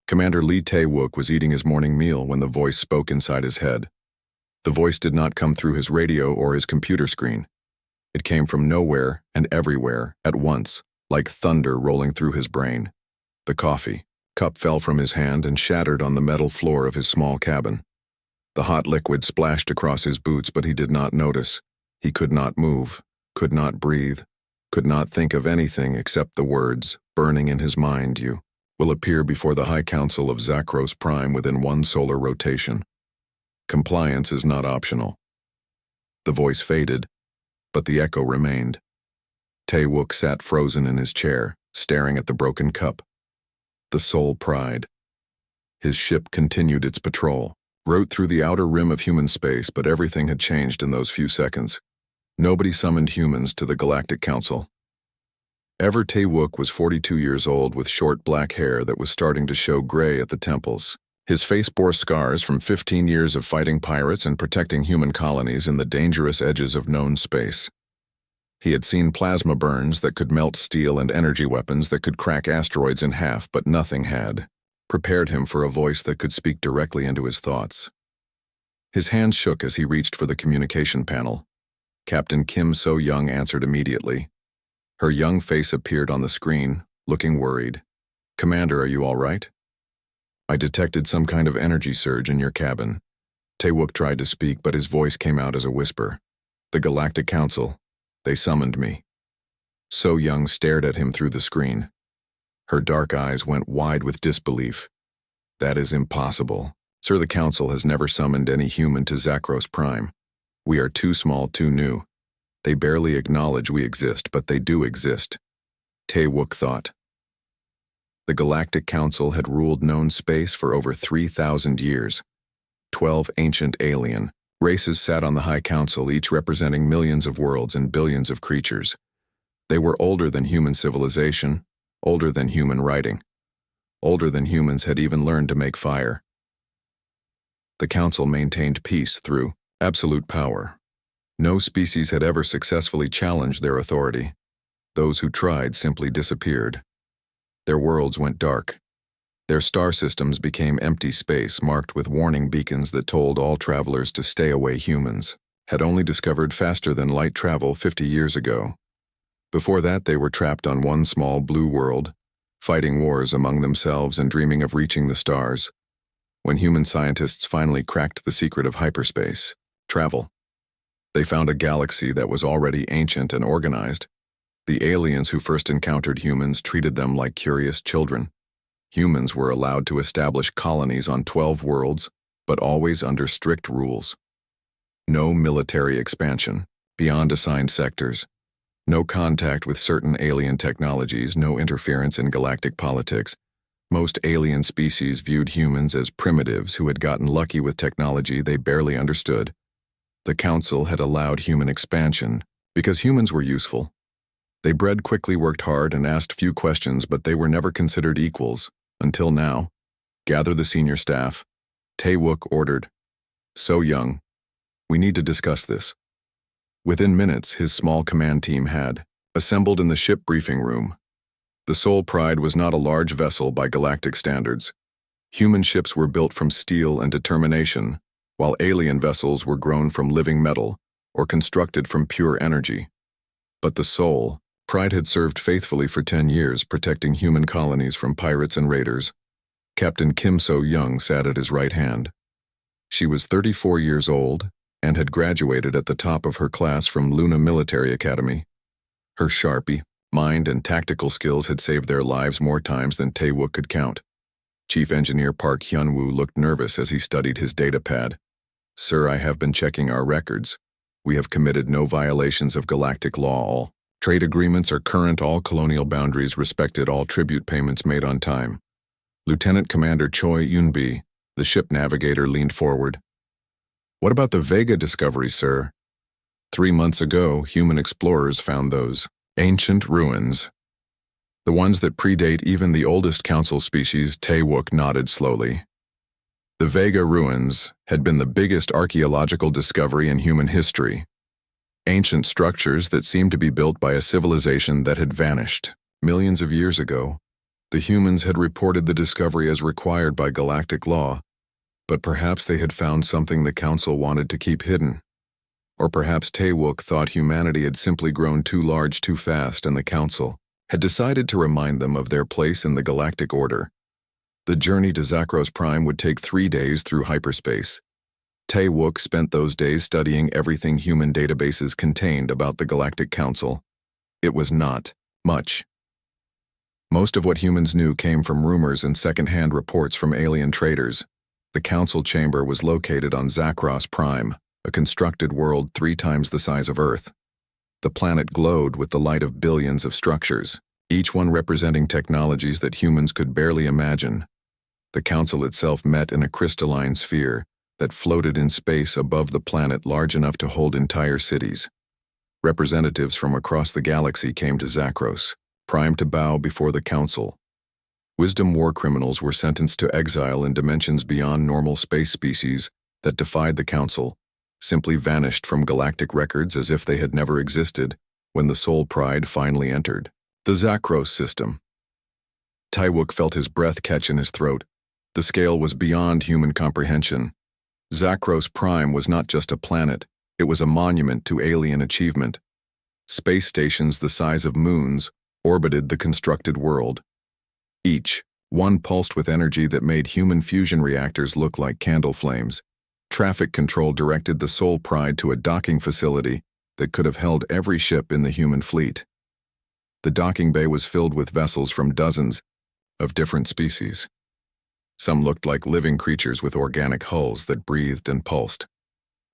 Commander Lee Tae-wook was eating his morning meal when the voice spoke inside his head. The voice did not come through his radio or his computer screen. It came from nowhere and everywhere at once, like thunder rolling through his brain. The coffee cup fell from his hand and shattered on the metal floor of his small cabin. The hot liquid splashed across his boots, but he did not notice. He could not move, could not breathe, could not think of anything except the words, burning in his mind, "You will appear before the High Council of Zakros Prime within 1 solar rotation. Compliance is not optional." The voice faded, but the echo remained. Tae-wook sat frozen in his chair, staring at the broken cup. The Soul Pride. His ship continued its patrol, rode through the outer rim of human space, but everything had changed in those few seconds. Nobody summoned humans to the Galactic Council. Tae-wook was 42 years old with short black hair that was starting to show gray at the temples. His face bore scars from 15 years of fighting pirates and protecting human colonies in the dangerous edges of known space. He had seen plasma burns that could melt steel and energy weapons that could crack asteroids in half, but nothing had prepared him for a voice that could speak directly into his thoughts. His hands shook as he reached for the communication panel. Captain Kim So-young answered immediately. Her young face appeared on the screen, looking worried. "Commander, are you all right? I detected some kind of energy surge in your cabin." Tae-wook tried to speak, but his voice came out as a whisper. "The Galactic Council. They summoned me." So-young stared at him through the screen. Her dark eyes went wide with disbelief. "That is impossible. Sir, the Council has never summoned any human to Zakros Prime. We are too small, too new. They barely acknowledge we exist, but they do exist." Tae-wook thought. The Galactic Council had ruled known space for over 3,000 years. 12 ancient alien races sat on the High Council, each representing millions of worlds and billions of creatures. They were older than human civilization, older than human writing, older than humans had even learned to make fire. The Council maintained peace through absolute power. No species had ever successfully challenged their authority. Those who tried simply disappeared. Their worlds went dark. Their star systems became empty space marked with warning beacons that told all travelers to stay away. Humans had only discovered faster than light travel 50 years ago. Before that, they were trapped on one small blue world, fighting wars among themselves and dreaming of reaching the stars. When human scientists finally cracked the secret of hyperspace travel, they found a galaxy that was already ancient and organized. The aliens who first encountered humans treated them like curious children. Humans were allowed to establish colonies on 12 worlds, but always under strict rules. No military expansion beyond assigned sectors. No contact with certain alien technologies, no interference in galactic politics. Most alien species viewed humans as primitives who had gotten lucky with technology they barely understood. The Council had allowed human expansion because humans were useful. They bred quickly, worked hard, and asked few questions, but they were never considered equals. Until now. "Gather the senior staff." Tae-wook ordered. "So-young, we need to discuss this." Within minutes, his small command team had assembled in the ship briefing room. The Soul Pride was not a large vessel by galactic standards. Human ships were built from steel and determination, while alien vessels were grown from living metal or constructed from pure energy. But the Soul Pride had served faithfully for 10 years, protecting human colonies from pirates and raiders. Captain Kim So-young sat at his right hand. She was 34 years old and had graduated at the top of her class from Luna Military Academy. Her sharp mind and tactical skills had saved their lives more times than Tae-wook could count. Chief Engineer Park Hyun-woo looked nervous as he studied his data pad. "Sir, I have been checking our records. We have committed no violations of galactic law. All trade agreements are current, all colonial boundaries respected, all tribute payments made on time." Lieutenant Commander Choi Yun-bi, the ship navigator, leaned forward. "What about the Vega discovery, sir? 3 months ago, human explorers found those ancient ruins. The ones that predate even the oldest Council species." Tae-wook nodded slowly. The Vega ruins had been the biggest archaeological discovery in human history. Ancient structures that seemed to be built by a civilization that had vanished millions of years ago. The humans had reported the discovery as required by galactic law, but perhaps they had found something the Council wanted to keep hidden. Or perhaps Taewok thought humanity had simply grown too large too fast and the Council had decided to remind them of their place in the galactic order. The journey to Zakros Prime would take 3 days through hyperspace. Taewok spent those days studying everything human databases contained about the Galactic Council. It was not much. Most of what humans knew came from rumors and second-hand reports from alien traders. The Council chamber was located on Zakros Prime, a constructed world 3 times the size of Earth. The planet glowed with the light of billions of structures, each one representing technologies that humans could barely imagine. The Council itself met in a crystalline sphere that floated in space above the planet large enough to hold entire cities. Representatives from across the galaxy came to Zakros, primed to bow before the Council. Wisdom war criminals were sentenced to exile in dimensions beyond normal space species that defied the Council, simply vanished from galactic records as if they had never existed when the Soul Pride finally entered. The Zakros system. Taewok felt his breath catch in his throat. The scale was beyond human comprehension. Zakros Prime was not just a planet, it was a monument to alien achievement. Space stations the size of moons orbited the constructed world. Each, one pulsed with energy that made human fusion reactors look like candle flames. Traffic control directed the Soul Pride to a docking facility that could have held every ship in the human fleet. The docking bay was filled with vessels from dozens of different species. Some looked like living creatures with organic hulls that breathed and pulsed.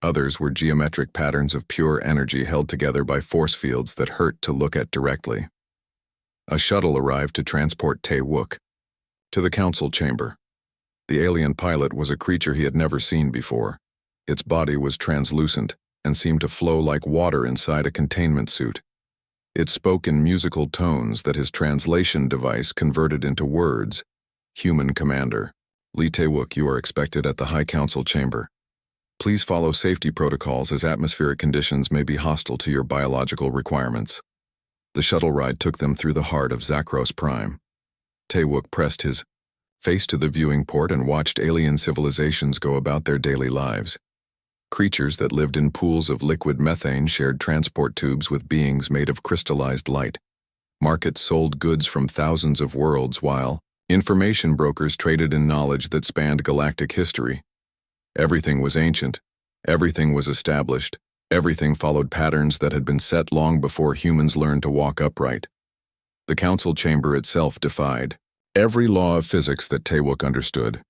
Others were geometric patterns of pure energy held together by force fields that hurt to look at directly. A shuttle arrived to transport Taewok to the Council chamber. The alien pilot was a creature he had never seen before. Its body was translucent and seemed to flow like water inside a containment suit. It spoke in musical tones that his translation device converted into words. Human Commander. Lee Taewok, you are expected at the High Council chamber. Please follow safety protocols as atmospheric conditions may be hostile to your biological requirements. The shuttle ride took them through the heart of Zakros Prime. Taewok pressed his face to the viewing port and watched alien civilizations go about their daily lives. Creatures that lived in pools of liquid methane shared transport tubes with beings made of crystallized light. Markets sold goods from thousands of worlds while information brokers traded in knowledge that spanned galactic history. Everything was ancient. Everything was established. Everything followed patterns that had been set long before humans learned to walk upright. The Council chamber itself defied every law of physics that Taewok understood.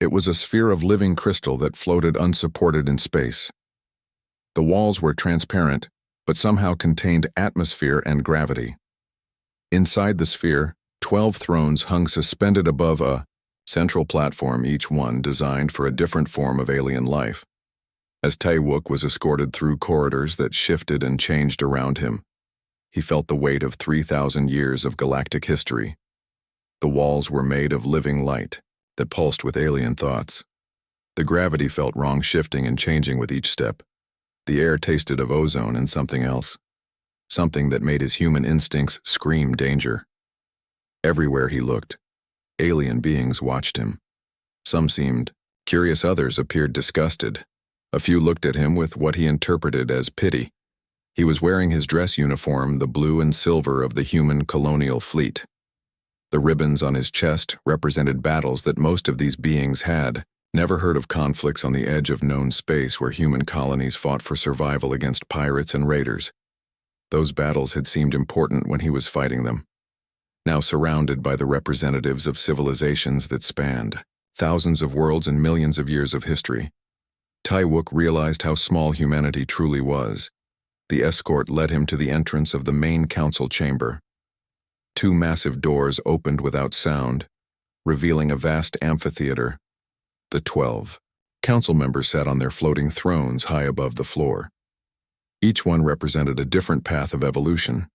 It was a sphere of living crystal that floated unsupported in space. The walls were transparent, but somehow contained atmosphere and gravity. Inside the sphere, 12 thrones hung suspended above a central platform, each one designed for a different form of alien life. As Taewok was escorted through corridors that shifted and changed around him, he felt the weight of 3,000 years of galactic history. The walls were made of living light that pulsed with alien thoughts. The gravity felt wrong, shifting and changing with each step. The air tasted of ozone and something else, something that made his human instincts scream danger. Everywhere he looked, alien beings watched him. Some seemed curious, others appeared disgusted. A few looked at him with what he interpreted as pity. He was wearing his dress uniform, the blue and silver of the human colonial fleet. The ribbons on his chest represented battles that most of these beings had never heard of, conflicts on the edge of known space where human colonies fought for survival against pirates and raiders. Those battles had seemed important when he was fighting them. Now surrounded by the representatives of civilizations that spanned thousands of worlds and millions of years of history, Taewok realized how small humanity truly was. The escort led him to the entrance of the main council chamber. 2 massive doors opened without sound, revealing a vast amphitheater. The 12 council members sat on their floating thrones high above the floor. Each one represented a different path of evolution.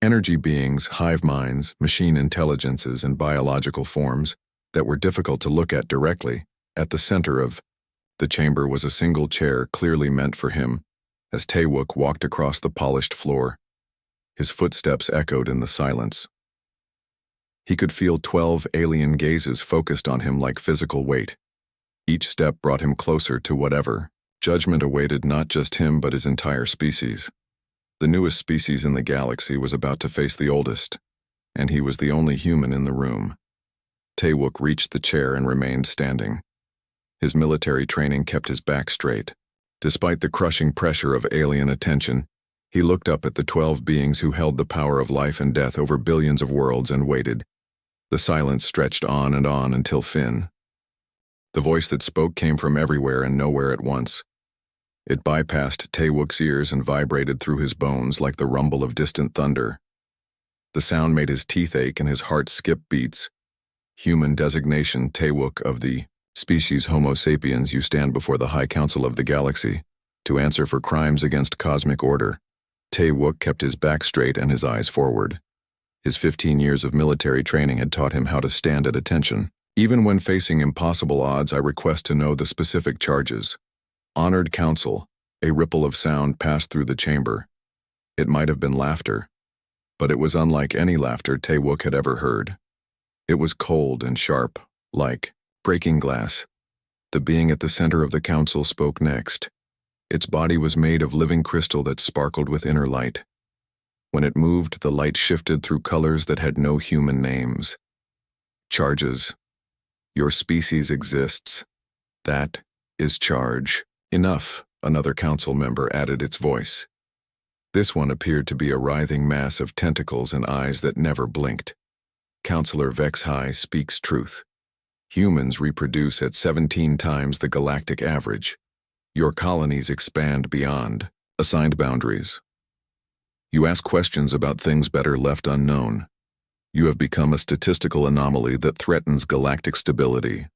Energy beings, hive minds, machine intelligences, and biological forms that were difficult to look at directly. At the center of the chamber was a single chair clearly meant for him. As Taewok walked across the polished floor, his footsteps echoed in the silence. He could feel 12 alien gazes focused on him like physical weight. Each step brought him closer to whatever judgment awaited not just him but his entire species. The newest species in the galaxy was about to face the oldest, and he was the only human in the room. Taewook reached the chair and remained standing. His military training kept his back straight. Despite the crushing pressure of alien attention, he looked up at the 12 beings who held the power of life and death over billions of worlds and waited. The silence stretched on and on until Finn. The voice that spoke came from everywhere and nowhere at once. It bypassed Taewook's ears and vibrated through his bones like the rumble of distant thunder. The sound made his teeth ache and his heart skip beats. Human designation Taewook of the species Homo sapiens, you stand before the High Council of the Galaxy to answer for crimes against cosmic order. Taewook kept his back straight and his eyes forward. His 15 years of military training had taught him how to stand at attention. Even when facing impossible odds, I request to know the specific charges. Honored Council. A ripple of sound passed through the chamber. It might have been laughter, but it was unlike any laughter Taewook had ever heard. It was cold and sharp, like breaking glass. The being at the center of the council spoke next. Its body was made of living crystal that sparkled with inner light. When it moved, the light shifted through colors that had no human names. Charges. Your species exists. That is charge. Enough, another council member added its voice. This one appeared to be a writhing mass of tentacles and eyes that never blinked. Counselor HFY speaks truth. Humans reproduce at 17 times the galactic average. Your colonies expand beyond assigned boundaries. You ask questions about things better left unknown. You have become a statistical anomaly that threatens galactic stability.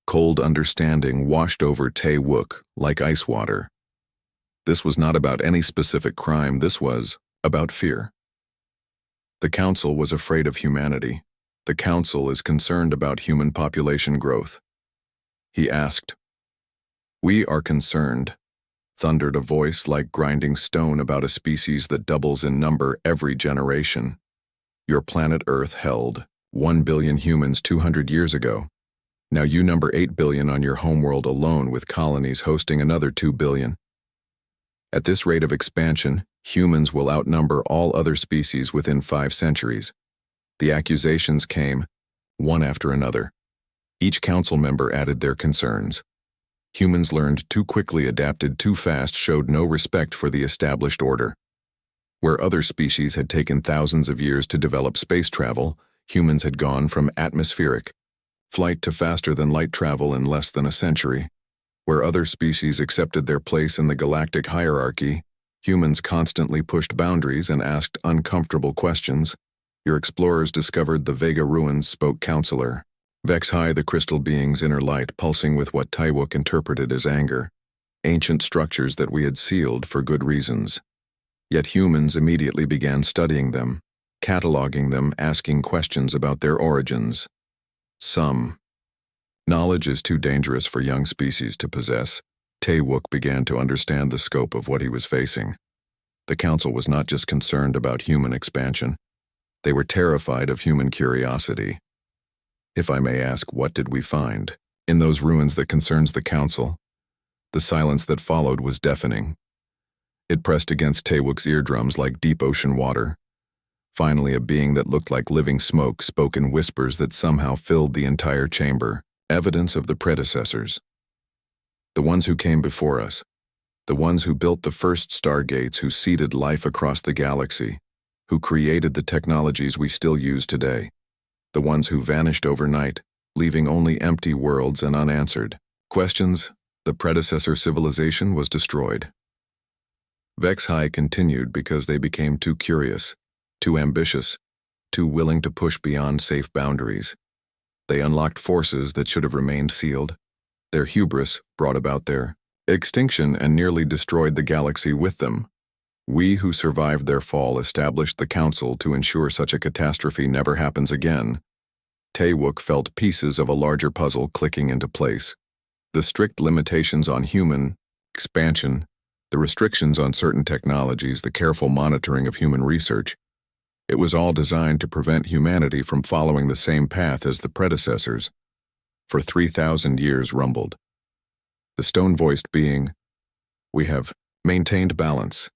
Cold understanding washed over Taewook like ice water. This was not about any specific crime, this was about fear. The Council was afraid of humanity. The Council is concerned about human population growth. He asked. We are concerned, thundered a voice like grinding stone about a species that doubles in number every generation. Your planet Earth held 1 billion humans 200 years ago. Now you number 8 billion on your homeworld alone, with colonies hosting another 2 billion. At this rate of expansion, humans will outnumber all other species within 5 centuries. The accusations came, one after another. Each council member added their concerns. Humans learned too quickly, adapted too fast, showed no respect for the established order. Where other species had taken thousands of years to develop space travel, humans had gone from atmospheric flight to faster-than-light travel in less than a century. Where other species accepted their place in the galactic hierarchy, humans constantly pushed boundaries and asked uncomfortable questions. Your explorers discovered the Vega ruins, spoke Counselor HFY, the crystal being's inner light pulsing with what Taewook interpreted as anger. Ancient structures that we had sealed for good reasons. Yet humans immediately began studying them, cataloging them, asking questions about their origins. Some. Knowledge is too dangerous for young species to possess. Taewook began to understand the scope of what he was facing. The Council was not just concerned about human expansion. They were terrified of human curiosity. If I may ask, what did we find in those ruins that concerns the Council? The silence that followed was deafening. It pressed against Taewook's eardrums like deep ocean water. Finally, a being that looked like living smoke spoke in whispers that somehow filled the entire chamber. Evidence of the predecessors. The ones who came before us. The ones who built the first stargates, who seeded life across the galaxy, who created the technologies we still use today. The ones who vanished overnight, leaving only empty worlds and unanswered questions. The predecessor civilization was destroyed. HFY continued because they became too curious, too ambitious, too willing to push beyond safe boundaries. They unlocked forces that should have remained sealed. Their hubris brought about their extinction and nearly destroyed the galaxy with them. We who survived their fall established the Council to ensure such a catastrophe never happens again. Taewook felt pieces of a larger puzzle clicking into place. The strict limitations on human expansion, the restrictions on certain technologies, the careful monitoring of human research. It was all designed to prevent humanity from following the same path as the predecessors. For 3,000 years rumbled. The stone-voiced being, we have maintained balance.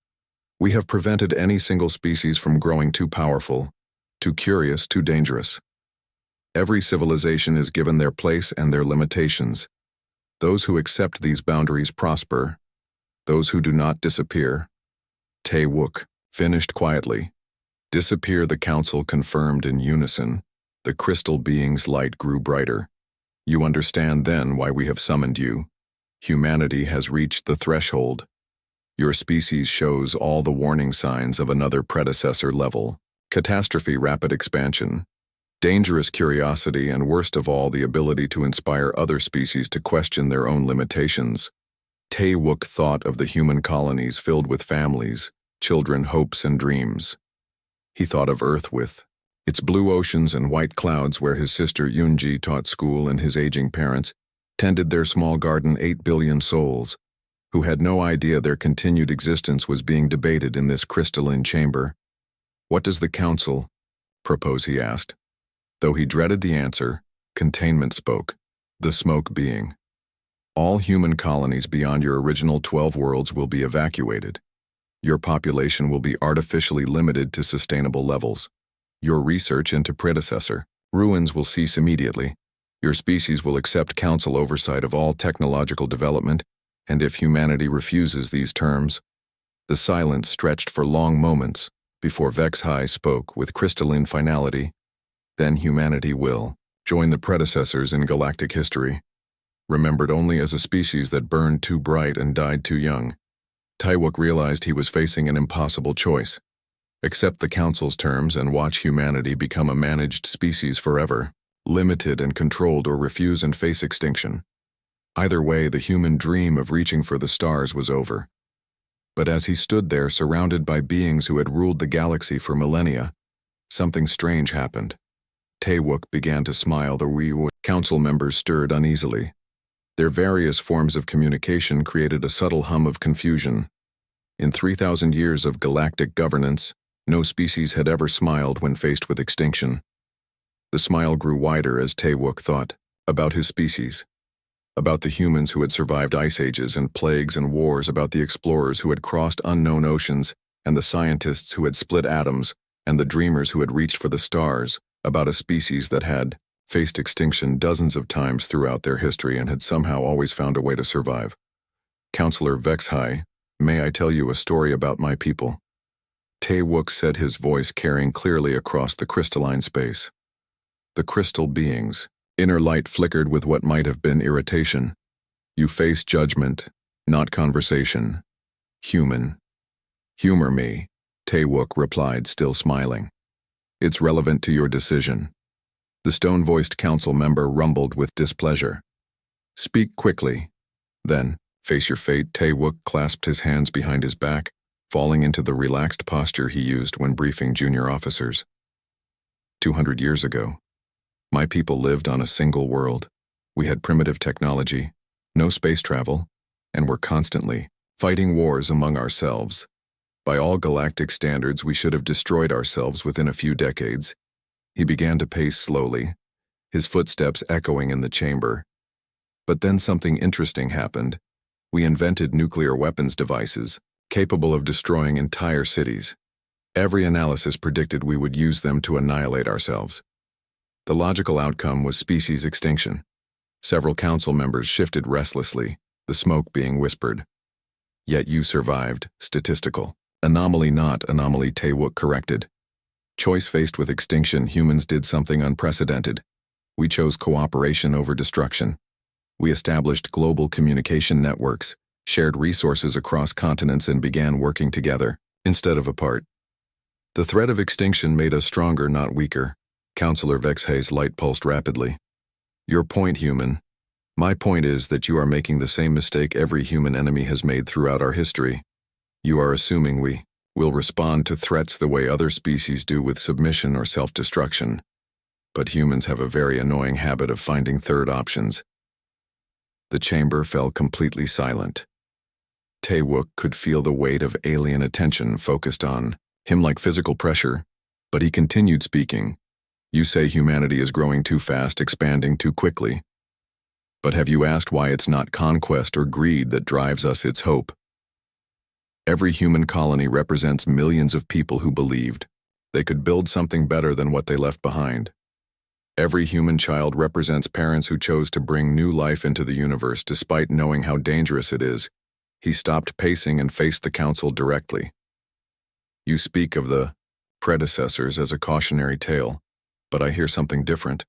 We have prevented any single species from growing too powerful, too curious, too dangerous. Every civilization is given their place and their limitations. Those who accept these boundaries prosper. Those who do not disappear. Tae-wook finished quietly. Disappear, the council confirmed in unison. The crystal being's light grew brighter. You understand then why we have summoned you. Humanity has reached the threshold. Your species shows all the warning signs of another predecessor level. Catastrophe, rapid expansion, dangerous curiosity, and worst of all, the ability to inspire other species to question their own limitations. Tae-wook thought of the human colonies filled with families, children, hopes, and dreams. He thought of Earth with its blue oceans and white clouds where his sister Yoonji taught school and his aging parents tended their small garden, 8 billion souls, who had no idea their continued existence was being debated in this crystalline chamber. What does the council propose, he asked. Though he dreaded the answer, containment spoke, the smoke being. All human colonies beyond your original 12 worlds will be evacuated. Your population will be artificially limited to sustainable levels. Your research into predecessor ruins will cease immediately. Your species will accept council oversight of all technological development, and if humanity refuses these terms, the silence stretched for long moments before HFY spoke with crystalline finality. Then humanity will join the predecessors in galactic history, remembered only as a species that burned too bright and died too young. Tae-wook realized he was facing an impossible choice. Accept the council's terms and watch humanity become a managed species forever, limited and controlled, or refuse and face extinction. Either way, the human dream of reaching for the stars was over. But as he stood there surrounded by beings who had ruled the galaxy for millennia, something strange happened. Tae-wook began to smile. The council members stirred uneasily. Their various forms of communication created a subtle hum of confusion. In 3,000 years of galactic governance, no species had ever smiled when faced with extinction. The smile grew wider as Tae-wook thought about his species, about the humans who had survived ice ages and plagues and wars, about the explorers who had crossed unknown oceans, and the scientists who had split atoms, and the dreamers who had reached for the stars, about a species that had faced extinction dozens of times throughout their history and had somehow always found a way to survive. Counselor HFY, may I tell you a story about my people? Tae-wook said, his voice carrying clearly across the crystalline space. The crystal beings, inner light flickered with what might have been irritation. You face judgment, not conversation. Human. Humor me, Tae-wook replied, still smiling. It's relevant to your decision. The stone-voiced council member rumbled with displeasure. Speak quickly. Then, face your fate. Tae-wook clasped his hands behind his back, falling into the relaxed posture he used when briefing junior officers. 200 years ago, my people lived on a single world. We had primitive technology, no space travel, and were constantly fighting wars among ourselves. By all galactic standards, we should have destroyed ourselves within a few decades. He began to pace slowly, his footsteps echoing in the chamber. But then something interesting happened. We invented nuclear weapons devices, capable of destroying entire cities. Every analysis predicted we would use them to annihilate ourselves. The logical outcome was species extinction. Several council members shifted restlessly, the smoke being whispered. Yet you survived. Statistical anomaly, not anomaly, Tae-wook corrected. Choice faced with extinction, humans did something unprecedented. We chose cooperation over destruction. We established global communication networks, shared resources across continents, and began working together, instead of apart. The threat of extinction made us stronger, not weaker. Counselor HFY's light pulsed rapidly. Your point, human. My point is that you are making the same mistake every human enemy has made throughout our history. You are assuming we will respond to threats the way other species do, with submission or self-destruction. But humans have a very annoying habit of finding third options. The chamber fell completely silent. Tae-wook could feel the weight of alien attention focused on him like physical pressure. But he continued speaking. You say humanity is growing too fast, expanding too quickly. But have you asked why it's not conquest or greed that drives us, it's hope? Every human colony represents millions of people who believed they could build something better than what they left behind. Every human child represents parents who chose to bring new life into the universe despite knowing how dangerous it is. He stopped pacing and faced the council directly. You speak of the predecessors as a cautionary tale, but I hear something different.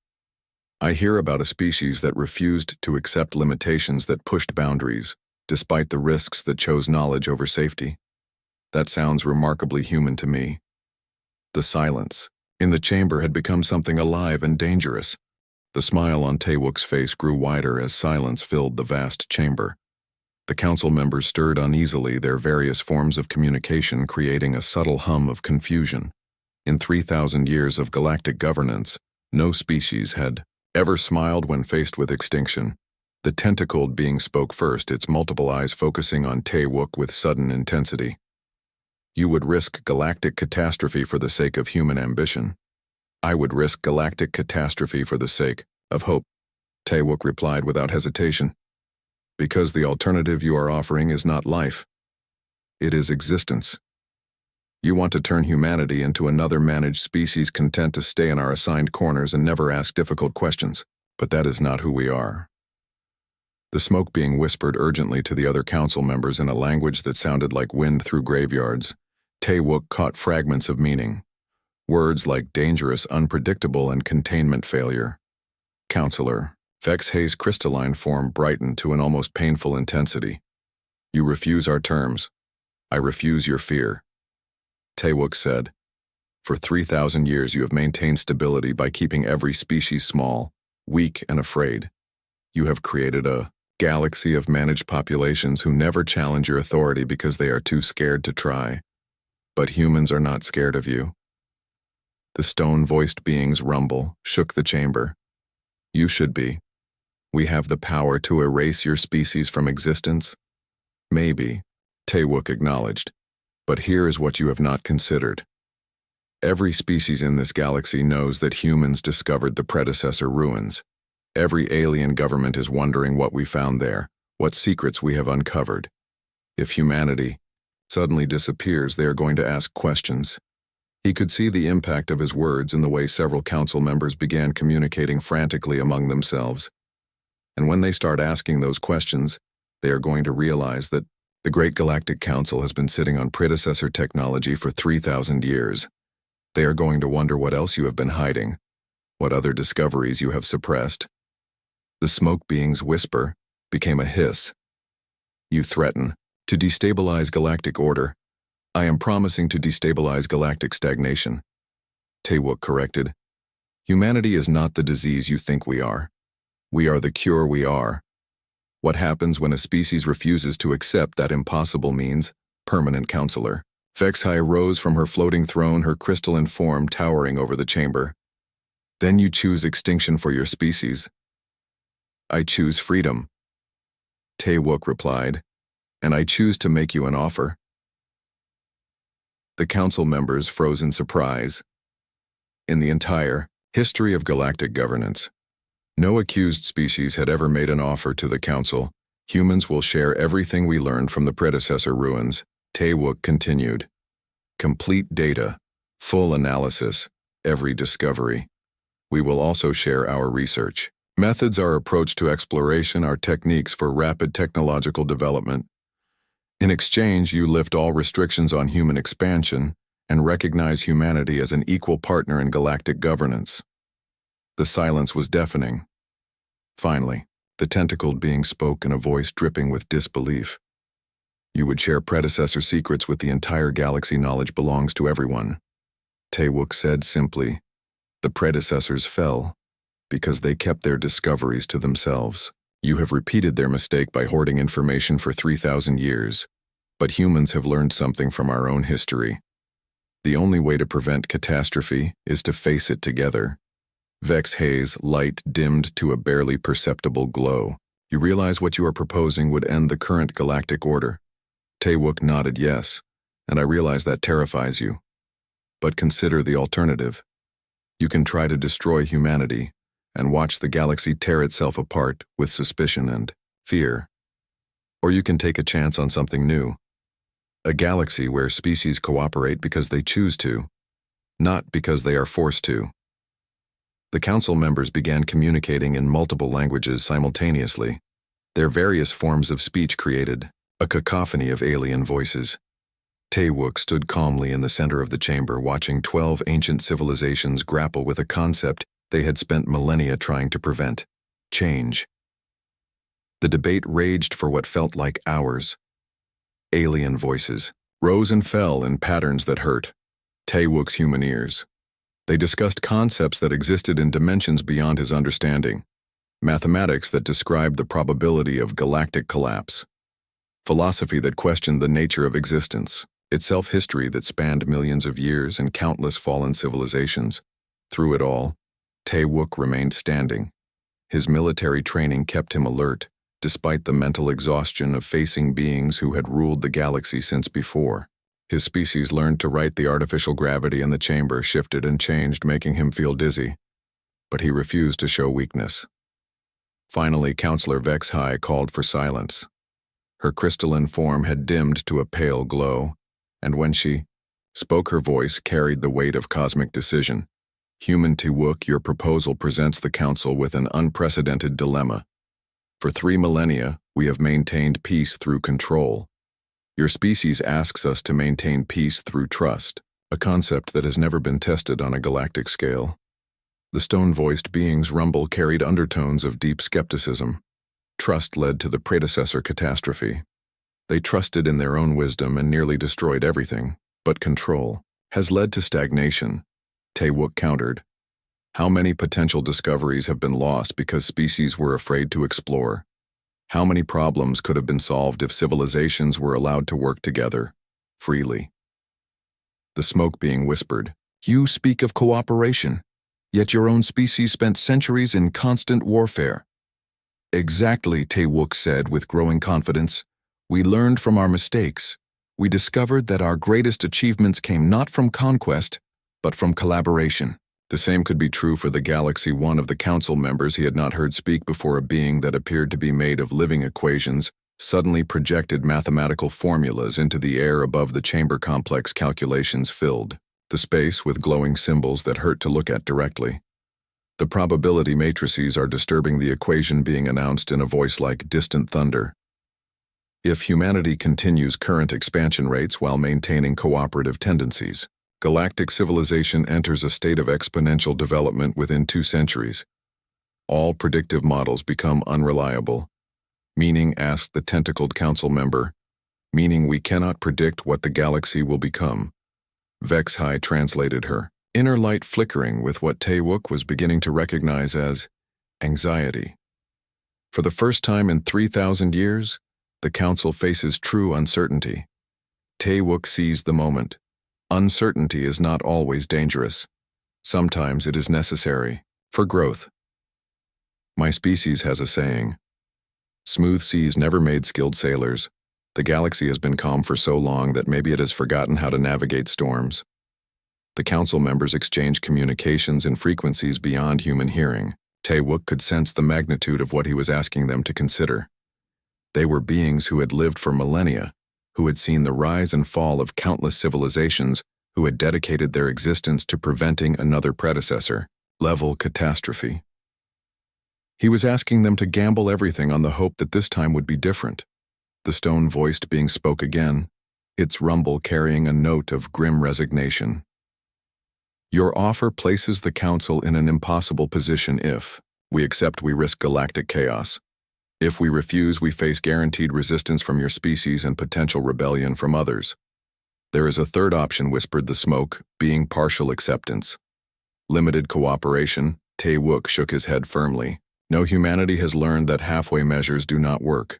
I hear about a species that refused to accept limitations that pushed boundaries, despite the risks that chose knowledge over safety. That sounds remarkably human to me. The silence in the chamber had become something alive and dangerous. The smile on Taewook's face grew wider as silence filled the vast chamber. The council members stirred uneasily, their various forms of communication creating a subtle hum of confusion. In 3,000 years of galactic governance, no species had ever smiled when faced with extinction. The tentacled being spoke first, its multiple eyes focusing on Taewook with sudden intensity. You would risk galactic catastrophe for the sake of human ambition. I would risk galactic catastrophe for the sake of hope, Taewook replied without hesitation. Because the alternative you are offering is not life. It is existence. You want to turn humanity into another managed species content to stay in our assigned corners and never ask difficult questions. But that is not who we are. The smoke being whispered urgently to the other council members in a language that sounded like wind through graveyards. Taewook caught fragments of meaning. Words like dangerous, unpredictable, and containment failure. Counselor, Vex Hayes' crystalline form brightened to an almost painful intensity. You refuse our terms. I refuse your fear. Taewook said, for 3,000 years you have maintained stability by keeping every species small, weak, and afraid. You have created a galaxy of managed populations who never challenge your authority because they are too scared to try. But humans are not scared of you. The stone-voiced being's rumble shook the chamber. You should be. We have the power to erase your species from existence. Maybe, Taewook acknowledged. But here is what you have not considered. Every species in this galaxy knows that humans discovered the predecessor ruins. Every alien government is wondering what we found there, what secrets we have uncovered. If humanity suddenly disappears, they are going to ask questions. He could see the impact of his words in the way several council members began communicating frantically among themselves. And when they start asking those questions, they are going to realize that the Great Galactic Council has been sitting on predecessor technology for 3,000 years. They are going to wonder what else you have been hiding, what other discoveries you have suppressed. The smoke being's whisper became a hiss. You threaten to destabilize galactic order. I am promising to destabilize galactic stagnation. Taewook corrected. Humanity is not the disease you think we are. We are the cure we are. What happens when a species refuses to accept that impossible means? Permanent counselor. Vexhai rose from her floating throne, her crystalline form towering over the chamber. Then you choose extinction for your species. I choose freedom. Taewook replied, and I choose to make you an offer. The council members froze in surprise. In the entire history of galactic governance, no accused species had ever made an offer to the council. Humans will share everything we learned from the predecessor ruins, Taewook continued. Complete data, full analysis, every discovery. We will also share our research. Methods, our approach to exploration, our techniques for rapid technological development. In exchange, you lift all restrictions on human expansion and recognize humanity as an equal partner in galactic governance. The silence was deafening. Finally, the tentacled being spoke in a voice dripping with disbelief. You would share predecessor secrets with the entire galaxy. Knowledge belongs to everyone. Taewook said simply, the predecessors fell because they kept their discoveries to themselves. You have repeated their mistake by hoarding information for 3,000 years, but humans have learned something from our own history. The only way to prevent catastrophe is to face it together. Vex Hayes' light dimmed to a barely perceptible glow. You realize what you are proposing would end the current galactic order? Taewook nodded yes, and I realize that terrifies you. But consider the alternative. You can try to destroy humanity and watch the galaxy tear itself apart with suspicion and fear. Or you can take a chance on something new. A galaxy where species cooperate because they choose to, not because they are forced to. The council members began communicating in multiple languages simultaneously. Their various forms of speech created a cacophony of alien voices. Taewook stood calmly in the center of the chamber, watching 12 ancient civilizations grapple with a concept they had spent millennia trying to prevent: change. The debate raged for what felt like hours. Alien voices rose and fell in patterns that hurt Taewook's human ears. They discussed concepts that existed in dimensions beyond his understanding, mathematics that described the probability of galactic collapse, philosophy that questioned the nature of existence, itself history that spanned millions of years and countless fallen civilizations. Through it all, Taewook remained standing. His military training kept him alert, despite the mental exhaustion of facing beings who had ruled the galaxy since before. His species learned to right the artificial gravity in the chamber shifted and changed, making him feel dizzy. But he refused to show weakness. Finally, Counselor Vex High called for silence. Her crystalline form had dimmed to a pale glow, and when she spoke, her voice carried the weight of cosmic decision. Human Taewook, your proposal presents the Council with an unprecedented dilemma. For 3 millennia, we have maintained peace through control. Your species asks us to maintain peace through trust, a concept that has never been tested on a galactic scale. The stone-voiced being's rumble carried undertones of deep skepticism. Trust led to the predecessor catastrophe. They trusted in their own wisdom and nearly destroyed everything, but control has led to stagnation. Taewook countered. How many potential discoveries have been lost because species were afraid to explore? How many problems could have been solved if civilizations were allowed to work together, freely? The smoke being whispered, "You speak of cooperation, yet your own species spent centuries in constant warfare." Exactly, Taewook said with growing confidence. We learned from our mistakes. We discovered that our greatest achievements came not from conquest, but from collaboration. The same could be true for the galaxy. One of the council members he had not heard speak before, a being that appeared to be made of living equations, suddenly projected mathematical formulas into the air above the chamber. Complex calculations filled the space with glowing symbols that hurt to look at directly. The probability matrices are disturbing, the equation being announced in a voice like distant thunder. If humanity continues current expansion rates while maintaining cooperative tendencies, galactic civilization enters a state of exponential development within 2 centuries. All predictive models become unreliable. Meaning, asked the tentacled council member, meaning we cannot predict what the galaxy will become. Vex High translated her inner light flickering with what Taewook was beginning to recognize as anxiety. For the first time in 3,000 years, the council faces true uncertainty. Taewook seized the moment. Uncertainty is not always dangerous. Sometimes it is necessary for growth. My species has a saying. Smooth seas never made skilled sailors. The galaxy has been calm for so long that maybe it has forgotten how to navigate storms. The council members exchanged communications in frequencies beyond human hearing. Taewook could sense the magnitude of what he was asking them to consider. They were beings who had lived for millennia, who had seen the rise and fall of countless civilizations, who had dedicated their existence to preventing another predecessor-level catastrophe. He was asking them to gamble everything on the hope that this time would be different. The stone-voiced being spoke again, its rumble carrying a note of grim resignation. Your offer places the Council in an impossible position. If we accept, we risk galactic chaos. If we refuse, we face guaranteed resistance from your species and potential rebellion from others. There is a third option, whispered the smoke, being partial acceptance. Limited cooperation. Taewook shook his head firmly. No, humanity has learned that halfway measures do not work.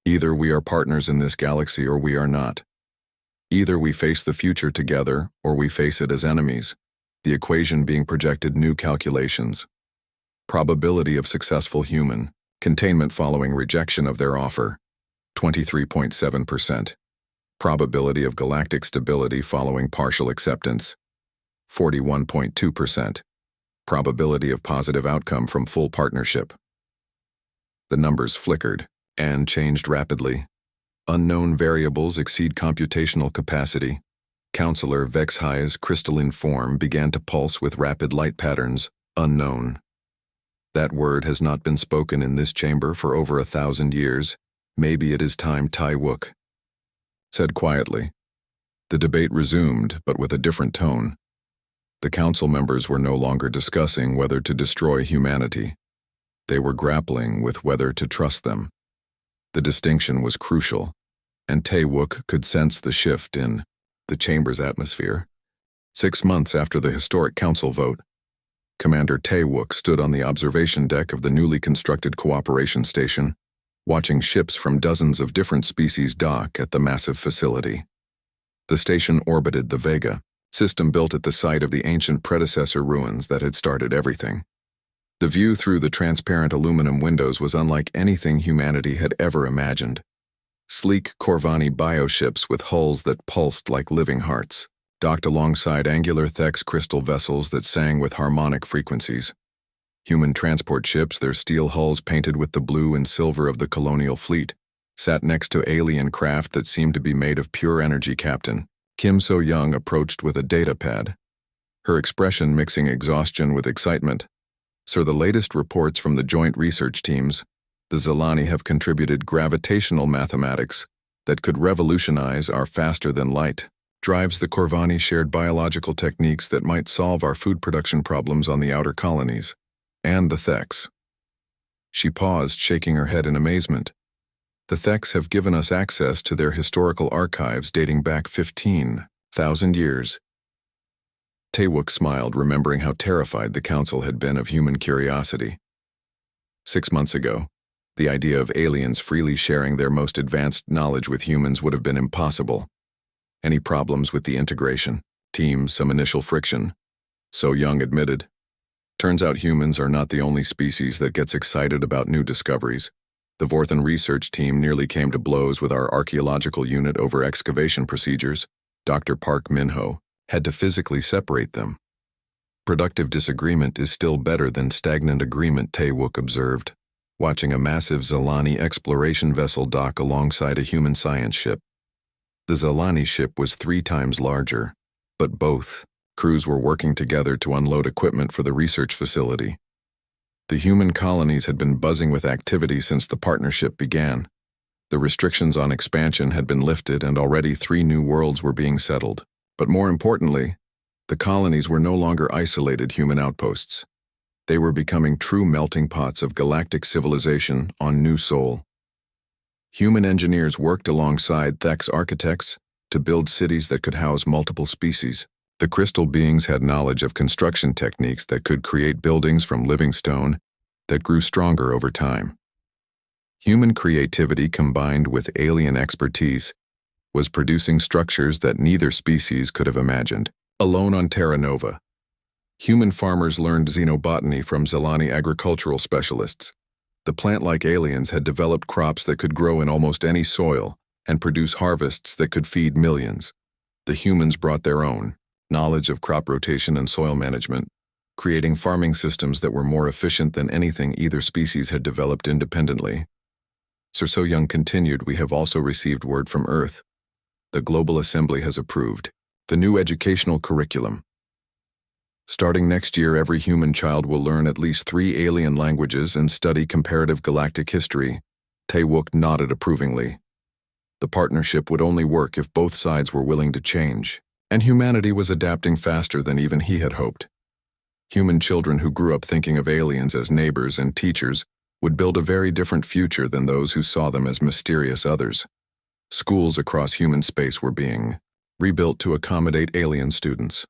Either we are partners in this galaxy or we are not. Either we face the future together or we face it as enemies. The equation being projected new calculations. Probability of successful human containment following rejection of their offer, 23.7%. Probability of galactic stability following partial acceptance, 41.2%. Probability of positive outcome from full partnership. The numbers flickered and changed rapidly. Unknown variables exceed computational capacity. Counselor Vexhi's crystalline form began to pulse with rapid light patterns, unknown. That word has not been spoken in this chamber for over 1,000 years. Maybe it is time Tai Wook said quietly. The debate resumed, but with a different tone. The council members were no longer discussing whether to destroy humanity. They were grappling with whether to trust them. The distinction was crucial, and Tai Wook could sense the shift in the chamber's atmosphere. 6 months after the historic council vote, Commander Tai Wook stood on the observation deck of the newly constructed cooperation station, watching ships from dozens of different species dock at the massive facility. The station orbited the Vega, system built at the site of the ancient predecessor ruins that had started everything. The view through the transparent aluminum windows was unlike anything humanity had ever imagined. Sleek Corvani bioships with hulls that pulsed like living hearts, docked alongside angular Thex crystal vessels that sang with harmonic frequencies. Human transport ships, their steel hulls painted with the blue and silver of the colonial fleet, sat next to alien craft that seemed to be made of pure energy. Captain Kim So-young approached with a data pad, her expression mixing exhaustion with excitement. Sir, the latest reports from the joint research teams, the Zilani have contributed gravitational mathematics that could revolutionize our faster-than-light drives. The Corvani shared biological techniques that might solve our food production problems on the outer colonies, and the Thex. She paused, shaking her head in amazement. The Thex have given us access to their historical archives dating back 15,000 years. Tai Wook smiled, remembering how terrified the council had been of human curiosity. 6 months ago, the idea of aliens freely sharing their most advanced knowledge with humans would have been impossible. Any problems with the integration team, some initial friction, So-young admitted. Turns out humans are not the only species that gets excited about new discoveries. The Vorthan research team nearly came to blows with our archaeological unit over excavation procedures. Dr. Park Min-ho had to physically separate them. Productive disagreement is still better than stagnant agreement, Tai Wook observed, watching a massive Zilani exploration vessel dock alongside a human science ship. The Zilani ship was 3 times larger, but both crews were working together to unload equipment for the research facility. The human colonies had been buzzing with activity since the partnership began. The restrictions on expansion had been lifted, and already 3 new worlds were being settled. But more importantly, the colonies were no longer isolated human outposts. They were becoming true melting pots of galactic civilization on New Sol. Human engineers worked alongside Thex architects to build cities that could house multiple species. The crystal beings had knowledge of construction techniques that could create buildings from living stone that grew stronger over time. Human creativity combined with alien expertise was producing structures that neither species could have imagined. Alone on Terra Nova, human farmers learned xenobotany from Zilani agricultural specialists. The plant-like aliens had developed crops that could grow in almost any soil and produce harvests that could feed millions. The humans brought their own knowledge of crop rotation and soil management, creating farming systems that were more efficient than anything either species had developed independently. Sir So-young continued, we have also received word from Earth. The Global Assembly has approved the new educational curriculum. Starting next year, every human child will learn at least 3 alien languages and study comparative galactic history. Tai Wook nodded approvingly. The partnership would only work if both sides were willing to change, and humanity was adapting faster than even he had hoped. Human children who grew up thinking of aliens as neighbors and teachers would build a very different future than those who saw them as mysterious others. Schools across human space were being rebuilt to accommodate alien students.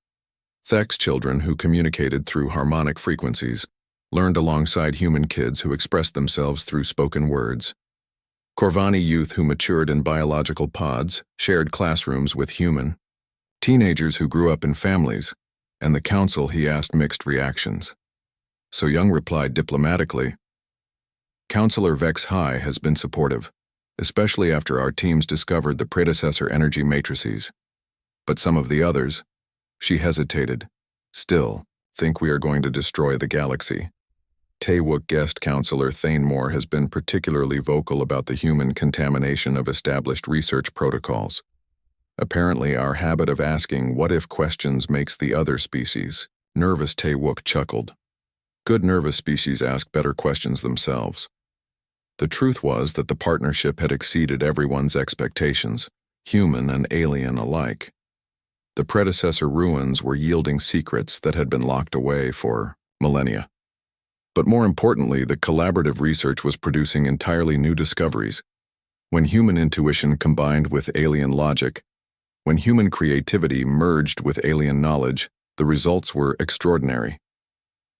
Thex children who communicated through harmonic frequencies learned alongside human kids who expressed themselves through spoken words. Corvani youth who matured in biological pods shared classrooms with human teenagers who grew up in families, and the council, he asked, mixed reactions. So-young replied diplomatically, Counselor Vexhi has been supportive, especially after our teams discovered the predecessor energy matrices. But some of the others, she hesitated, Still, think we are going to destroy the galaxy. Taewook guest counselor Thanemore has been particularly vocal about the human contamination of established research protocols. Apparently, our habit of asking what-if questions makes the other species. Nervous Taewook chuckled. Good nervous species ask better questions themselves. The truth was that the partnership had exceeded everyone's expectations, human and alien alike. The predecessor ruins were yielding secrets that had been locked away for millennia. But more importantly, the collaborative research was producing entirely new discoveries. When human intuition combined with alien logic, when human creativity merged with alien knowledge, the results were extraordinary.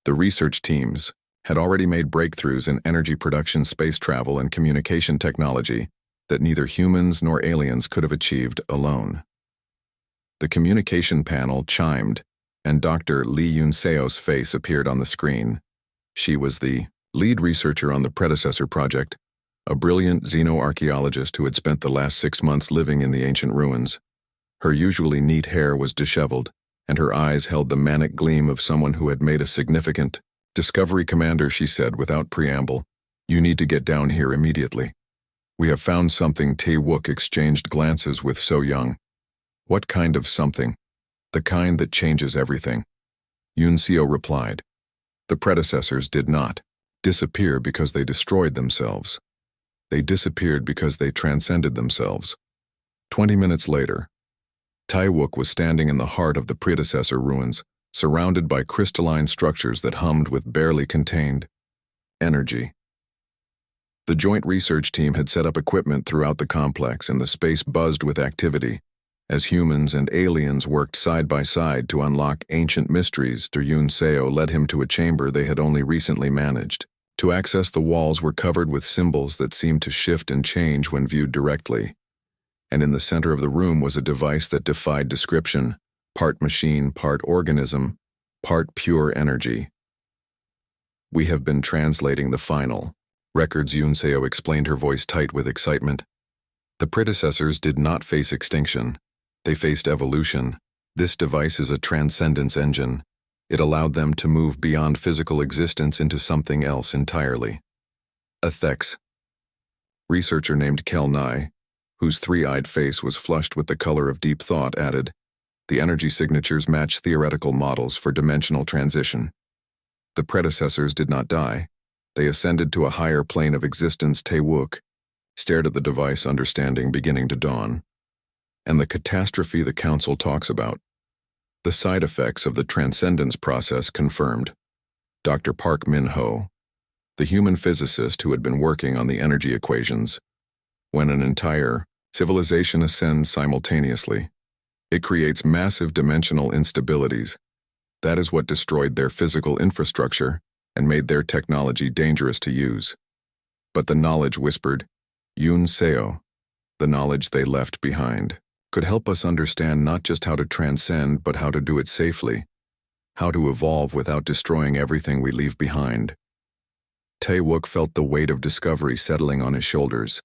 The research teams had already made breakthroughs in energy production, space travel, and communication technology that neither humans nor aliens could have achieved alone. The communication panel chimed, and Dr. Lee Yun-seo's face appeared on the screen. She was the lead researcher on the predecessor project, a brilliant xenoarchaeologist who had spent the last 6 months living in the ancient ruins. Her usually neat hair was disheveled, and her eyes held the manic gleam of someone who had made a significant discovery. Commander, she said without preamble, you need to get down here immediately. We have found something. Taewook exchanged glances with So Young. What kind of something? The kind that changes everything. Yun-seo replied. The predecessors did not disappear because they destroyed themselves. They disappeared because they transcended themselves. 20 minutes later, Taewook was standing in the heart of the predecessor ruins, surrounded by crystalline structures that hummed with barely contained energy. The joint research team had set up equipment throughout the complex, and the space buzzed with activity as humans and aliens worked side by side to unlock ancient mysteries. Yun-seo led him to a chamber they had only recently managed. To access, the walls were covered with symbols that seemed to shift and change when viewed directly. And in the center of the room was a device that defied description, part machine, part organism, part pure energy. We have been translating the final records, Yun-seo explained, her voice tight with excitement. The predecessors did not face extinction. They faced evolution. This device is a transcendence engine. It allowed them to move beyond physical existence into something else entirely. A Thex researcher named Kel Nye, whose three-eyed face was flushed with the color of deep thought, added, the energy signatures match theoretical models for dimensional transition. The predecessors did not die. They ascended to a higher plane of existence. Taewook stared at the device, understanding beginning to dawn. And the catastrophe the Council talks about. The side effects of the transcendence process confirmed. Dr. Park Min-ho, the human physicist who had been working on the energy equations. When an entire civilization ascends simultaneously, it creates massive dimensional instabilities. That is what destroyed their physical infrastructure and made their technology dangerous to use. But the knowledge, whispered Yun-seo, the knowledge they left behind, could help us understand not just how to transcend, but how to do it safely, how to evolve without destroying everything we leave behind. Taewook felt the weight of discovery settling on his shoulders.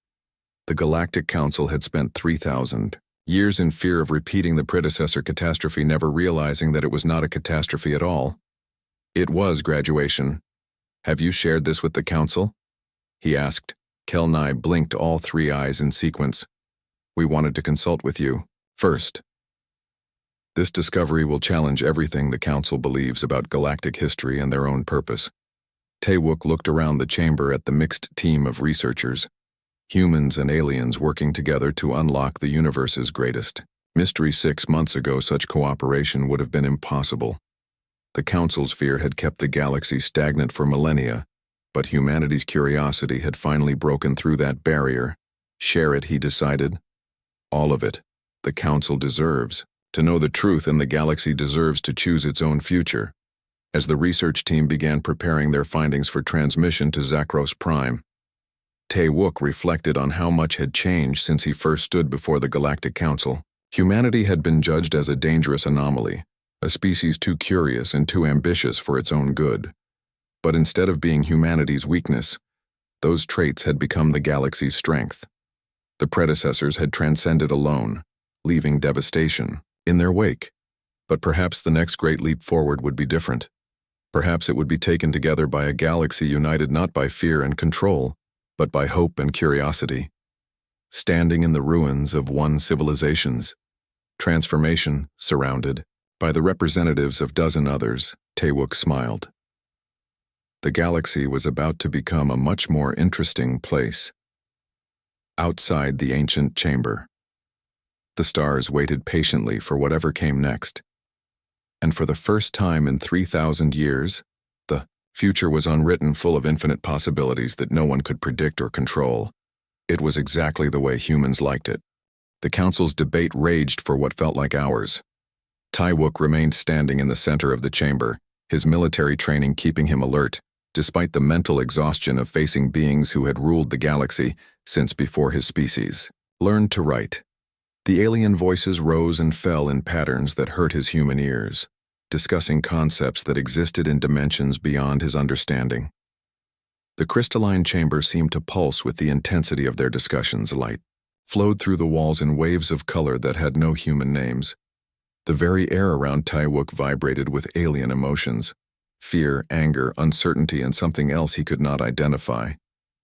The Galactic Council had spent 3,000 years in fear of repeating the predecessor catastrophe, never realizing that it was not a catastrophe at all. It was graduation. Have you shared this with the Council? He asked. Kel Nye blinked, all three eyes in sequence. We wanted to consult with you first. This discovery will challenge everything the Council believes about galactic history and their own purpose. Taewook looked around the chamber at the mixed team of researchers, humans and aliens working together to unlock the universe's greatest mystery. 6 months ago, such cooperation would have been impossible. The Council's fear had kept the galaxy stagnant for millennia, but humanity's curiosity had finally broken through that barrier. Share it, he decided. All of it. The Council deserves to know the truth, and the galaxy deserves to choose its own future. As the research team began preparing their findings for transmission to Zakros Prime, Taewook reflected on how much had changed since he first stood before the Galactic Council. Humanity had been judged as a dangerous anomaly, a species too curious and too ambitious for its own good. But instead of being humanity's weakness, those traits had become the galaxy's strength. The predecessors had transcended alone, leaving devastation in their wake. But perhaps the next great leap forward would be different. Perhaps it would be taken together by a galaxy united not by fear and control, but by hope and curiosity. Standing in the ruins of one civilization's transformation, surrounded by the representatives of dozen others, Taewok smiled. The galaxy was about to become a much more interesting place. Outside the ancient chamber, the stars waited patiently for whatever came next. And for the first time in 3,000 years, the future was unwritten, full of infinite possibilities that no one could predict or control. It was exactly the way humans liked it. The council's debate raged for what felt like hours. Taewok remained standing in the center of the chamber, his military training keeping him alert, despite the mental exhaustion of facing beings who had ruled the galaxy since before his species learned to write. The alien voices rose and fell in patterns that hurt his human ears, discussing concepts that existed in dimensions beyond his understanding. The crystalline chamber seemed to pulse with the intensity of their discussions. Light flowed through the walls in waves of color that had no human names. The very air around Taewok vibrated with alien emotions: fear, anger, uncertainty, and something else he could not identify.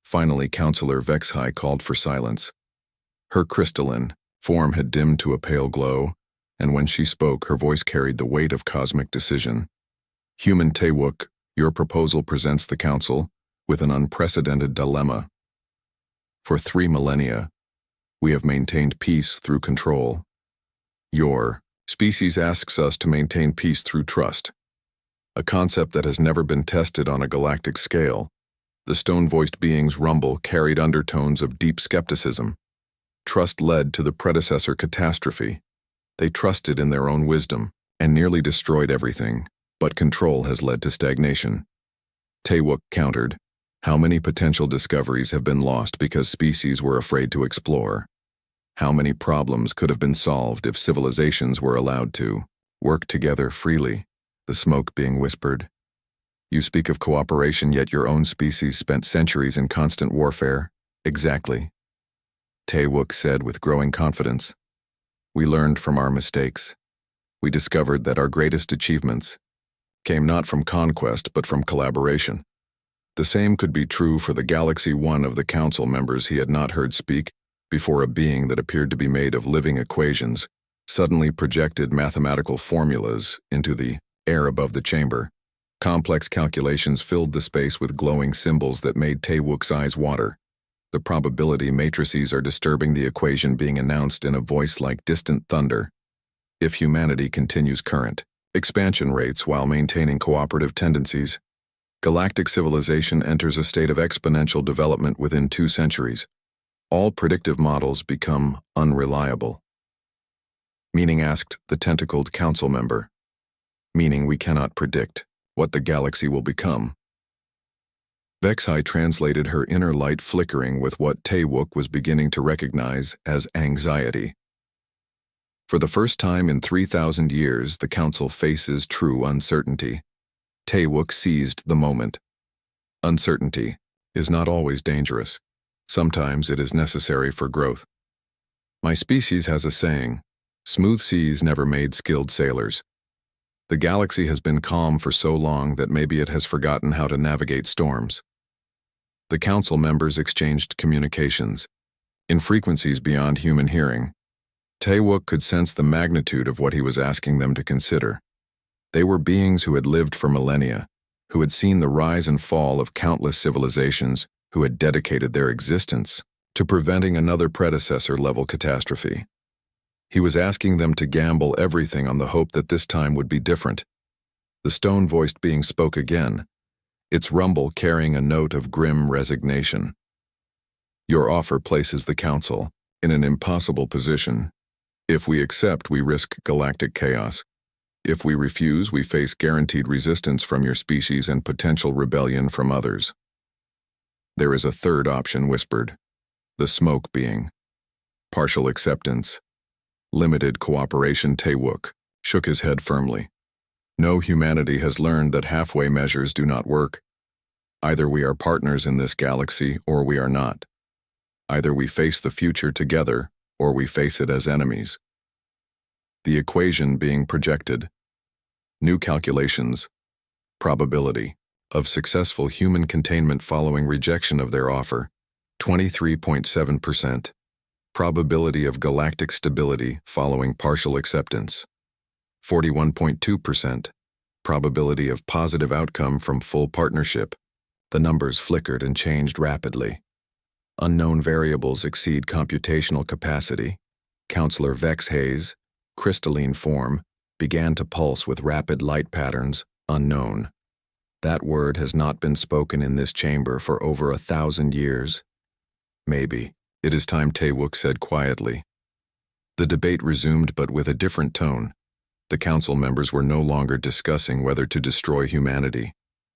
Finally, Counselor Vexhai called for silence. Her crystalline form had dimmed to a pale glow, and when she spoke, her voice carried the weight of cosmic decision. Human Taewok, your proposal presents the Council with an unprecedented dilemma. For 3 millennia, we have maintained peace through control. Your species asks us to maintain peace through trust, a concept that has never been tested on a galactic scale. The stone-voiced beings' rumble carried undertones of deep skepticism. Trust led to the predecessor catastrophe. They trusted in their own wisdom and nearly destroyed everything, but control has led to stagnation. Taewok countered, how many potential discoveries have been lost because species were afraid to explore? How many problems could have been solved if civilizations were allowed to work together freely? The smoke being whispered. You speak of cooperation, yet your own species spent centuries in constant warfare. Exactly. Taewok said with growing confidence. We learned from our mistakes. We discovered that our greatest achievements came not from conquest but from collaboration. The same could be true for the Galaxy One of the council members he had not heard speak before a being that appeared to be made of living equations suddenly projected mathematical formulas into the air above the chamber. Complex calculations filled the space with glowing symbols that made Taewok's eyes water. The probability matrices are disturbing the equation being announced in a voice like distant thunder. If humanity continues current expansion rates while maintaining cooperative tendencies, galactic civilization enters a state of exponential development within 2 centuries. All predictive models become unreliable. Meaning, asked the tentacled council member. Meaning we cannot predict what the galaxy will become. Vexhai translated her inner light flickering with what Taewok was beginning to recognize as anxiety. For the first time in 3,000 years, the council faces true uncertainty. Taewok seized the moment. Uncertainty is not always dangerous. Sometimes it is necessary for growth. My species has a saying, smooth seas never made skilled sailors. The galaxy has been calm for so long that maybe it has forgotten how to navigate storms. The council members exchanged communications, in frequencies beyond human hearing. Taewok could sense the magnitude of what he was asking them to consider. They were beings who had lived for millennia, who had seen the rise and fall of countless civilizations, who had dedicated their existence to preventing another predecessor-level catastrophe. He was asking them to gamble everything on the hope that this time would be different. The stone-voiced being spoke again, its rumble carrying a note of grim resignation. Your offer places the council in an impossible position. If we accept, we risk galactic chaos. If we refuse, we face guaranteed resistance from your species and potential rebellion from others. There is a third option, whispered. The smoke being. Partial acceptance. Limited cooperation. Taewok shook his head firmly. No, humanity has learned that halfway measures do not work. Either we are partners in this galaxy or we are not. Either we face the future together or we face it as enemies. The equation being projected. New calculations. Probability of successful human containment following rejection of their offer, 23.7%. Probability of galactic stability following partial acceptance, 41.2%. Probability of positive outcome from full partnership. The numbers flickered and changed rapidly. Unknown variables exceed computational capacity. Counselor Vex Hayes, crystalline form, began to pulse with rapid light patterns, unknown. That word has not been spoken in this chamber for over 1,000 years. Maybe. It is time, Taewook said quietly. The debate resumed, but with a different tone. The council members were no longer discussing whether to destroy humanity.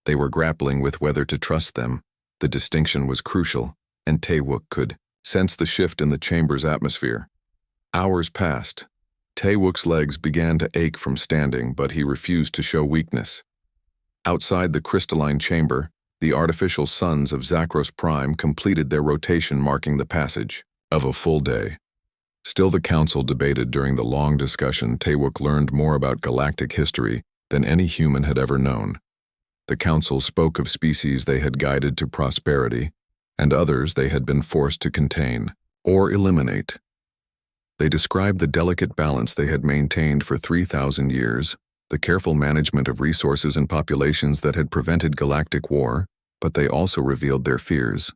They were grappling with whether to trust them. The distinction was crucial, and Taewook could sense the shift in the chamber's atmosphere. Hours passed. Taewook's legs began to ache from standing, but he refused to show weakness. Outside the crystalline chamber, the artificial suns of Zakros Prime completed their rotation, marking the passage of a full day. Still, the council debated. During the long discussion, Taewook learned more about galactic history than any human had ever known. The council spoke of species they had guided to prosperity, and others they had been forced to contain or eliminate. They described the delicate balance they had maintained for 3,000 years, the careful management of resources and populations that had prevented galactic war, but they also revealed their fears,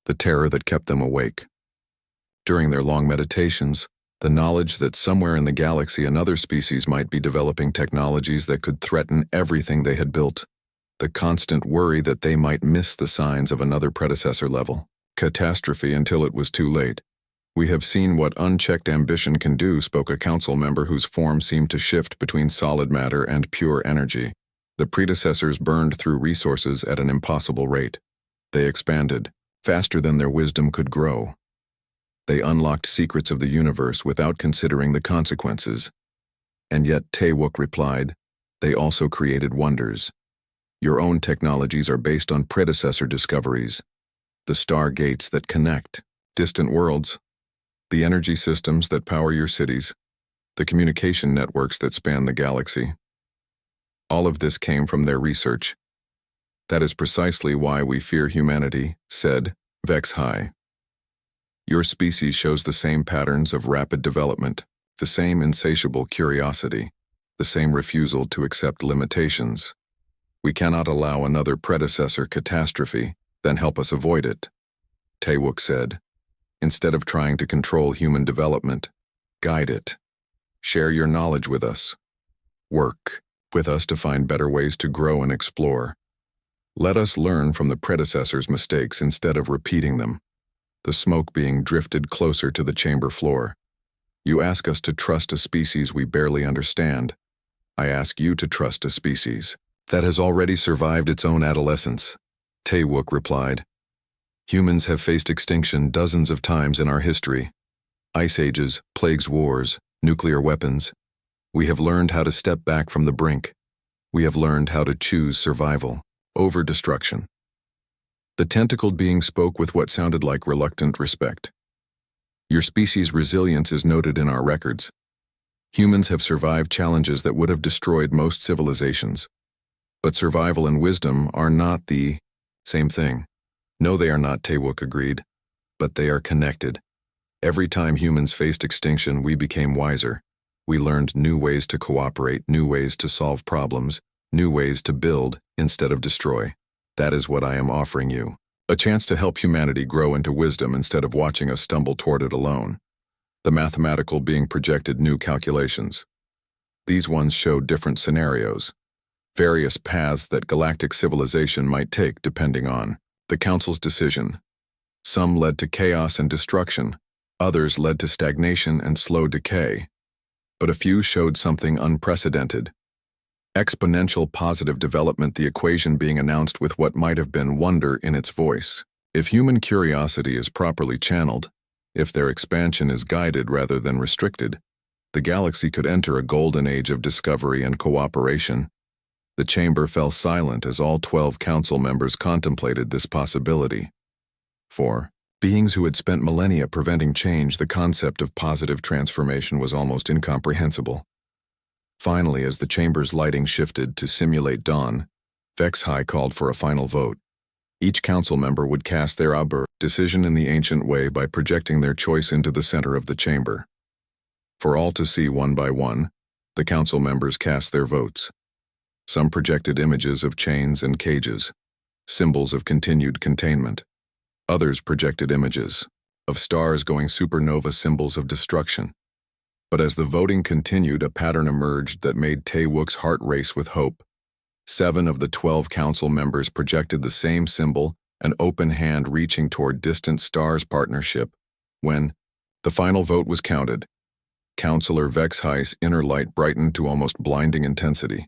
the terror that kept them awake. During their long meditations, the knowledge that somewhere in the galaxy another species might be developing technologies that could threaten everything they had built, the constant worry that they might miss the signs of another predecessor level catastrophe until it was too late. We have seen what unchecked ambition can do, spoke a council member whose form seemed to shift between solid matter and pure energy. The predecessors burned through resources at an impossible rate. They expanded, faster than their wisdom could grow. They unlocked secrets of the universe without considering the consequences. And yet, Taewook replied, they also created wonders. Your own technologies are based on predecessor discoveries. The stargates that connect distant worlds, the energy systems that power your cities, the communication networks that span the galaxy. All of this came from their research. That is precisely why we fear humanity, said Vex High. Your species shows the same patterns of rapid development, the same insatiable curiosity, the same refusal to accept limitations. We cannot allow another predecessor catastrophe, then help us avoid it. Taewook said, instead of trying to control human development, guide it. Share your knowledge with us. Work with us to find better ways to grow and explore. Let us learn from the predecessors' mistakes instead of repeating them. The smoke being drifted closer to the chamber floor. You ask us to trust a species we barely understand. I ask you to trust a species that has already survived its own adolescence. Taewook replied, humans have faced extinction dozens of times in our history. Ice ages, plagues, wars, nuclear weapons. We have learned how to step back from the brink. We have learned how to choose survival over destruction. The tentacled being spoke with what sounded like reluctant respect. Your species' resilience is noted in our records. Humans have survived challenges that would have destroyed most civilizations. But survival and wisdom are not the same thing. No, they are not, Taewook agreed. But they are connected. Every time humans faced extinction, we became wiser. We learned new ways to cooperate, new ways to solve problems, new ways to build instead of destroy. That is what I am offering you. A chance to help humanity grow into wisdom instead of watching us stumble toward it alone. The mathematical being projected new calculations. These ones showed different scenarios, various paths that galactic civilization might take depending on the Council's decision. Some led to chaos and destruction, others led to stagnation and slow decay. But a few showed something unprecedented. Exponential positive development, the equation being announced with what might have been wonder in its voice. If human curiosity is properly channeled, if their expansion is guided rather than restricted, the galaxy could enter a golden age of discovery and cooperation. The chamber fell silent as all 12 council members contemplated this possibility. For Beings who had spent millennia preventing change, the concept of positive transformation was almost incomprehensible. Finally, as the chamber's lighting shifted to simulate dawn, HFY called for a final vote. Each council member would cast their decision in the ancient way by projecting their choice into the center of the chamber. For all to see one by one, the council members cast their votes. Some projected images of chains and cages, symbols of continued containment. Others projected images of stars going supernova, symbols of destruction. But as the voting continued, a pattern emerged that made Tae-wook's heart race with hope. 7 of the 12 council members projected the same symbol, an open hand reaching toward distant stars partnership. When the final vote was counted, Councillor HFY's inner light brightened to almost blinding intensity.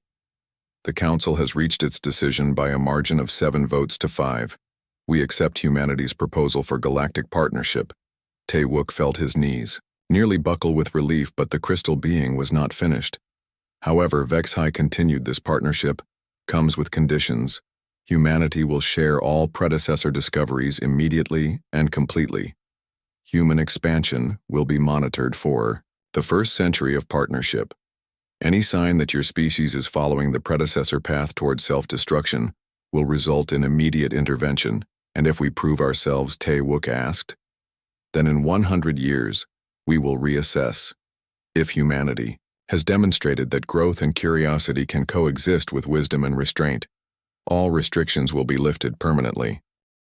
The council has reached its decision by a margin of 7 votes to 5. We accept humanity's proposal for galactic partnership. Tae-wook felt his knees nearly buckle with relief, but the crystal being was not finished. However, HFY continued, this partnership comes with conditions. Humanity will share all predecessor discoveries immediately and completely. Human expansion will be monitored for the first century of partnership. Any sign that your species is following the predecessor path toward self-destruction will result in immediate intervention. And if we prove ourselves, Tae-wook asked, then in 100 years, we will reassess. If humanity has demonstrated that growth and curiosity can coexist with wisdom and restraint, all restrictions will be lifted permanently.